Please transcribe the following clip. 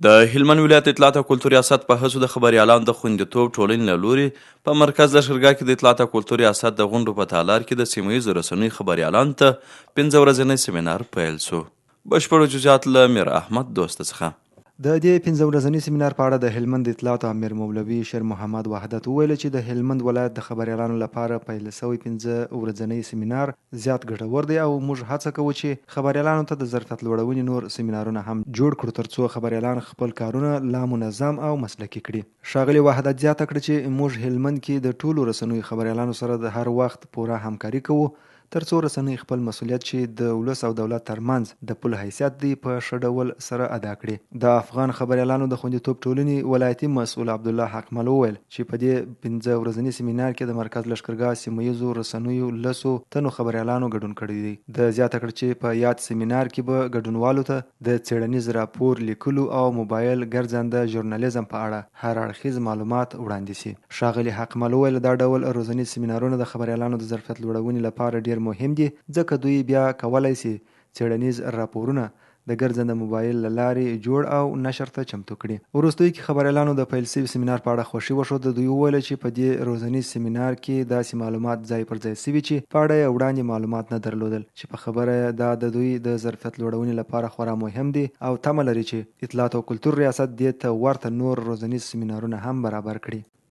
د هلمند ولایت اطلاعات او کلتور ریاست په هڅو د خبریالانو د خوندیتوب ټولنې له لوري په مرکز لښکرګاه کې د اطلاعات او کلتور ریاست د غونډو په تالار کې د سیمه ییزو رسنیو خبریالانو ته 15 ورځنی سیمینار پیل شو. بشپړ جزئیات له میر احمد دوست څخه. د دې 15 ورځني سیمینار په اړه د هلمند اطلاعات امیر مولوي شیر محمد وحدت وویل چې د هلمند ولایت د خبریالانو لپاره پیل شوی 15 ورځنی سیمینار زیات ګټور دی او موږ هڅه کوو چې خبریالانو ته د ظرفیت لوړونې نور سیمینارونه هم جوړ کړو ترڅو خبریالان خپل کارونه لا منظم او مسلکي کړي. ښاغلي وحدت زیاته کړه چې موږ هلمند کې د ټولو رسنیو خبریالانو سره د هر وخت پوره همکاري کوو ترڅو رسنۍ خپل مسولیت چې د ولس او دولت ترمنځ د پل حیثیت دی په ښه ډول سره ادا کړي. د افغان خبریالانو د خوندیتوب ټولنې ولایتي مسؤل عبدالله حکمل وویل چې په دې 15 ورځني سیمینار کې د مرکز لښکرګاه سیمه ییزو رسنیو 10 تنو خبریالانو ګډون کړی دی. د زیاته کړه چې په یاد سیمینار کې به ګډونوالو ته د څېړنیز راپور لیکلو او موبایل ګرځنده ژورنالیزم په اړه هر اړخیز معلومات وړاندې شي. ښاغلي حکمل وویل دا ډول روزنیز سیمینارونه د خبریالانو د ظرفیت لوړونې لپاره ډیر مهم دي ځکه دوی بیا کولای شي څېړنیز راپورونه د ګرځنده موبایل له لارې جوړ او نشر ته چمتو کړي. وروستیو کې خبریالانو د پیل شوي سیمینار په اړه خوښي وښوده. دوی وویل چې په دې روزنیز سیمینار کې داسې معلومات ځای پر ځای شوي چې په اړه یې وړاندې معلومات نه درلودل چې په خبره دا د دوی د ظرفیت لوړونې لپاره خورا مهم دي او تمه لري چې اطلاعات او کلتور ریاست دې ته ورته نور روزنیز سیمینارونه هم برابر کړي.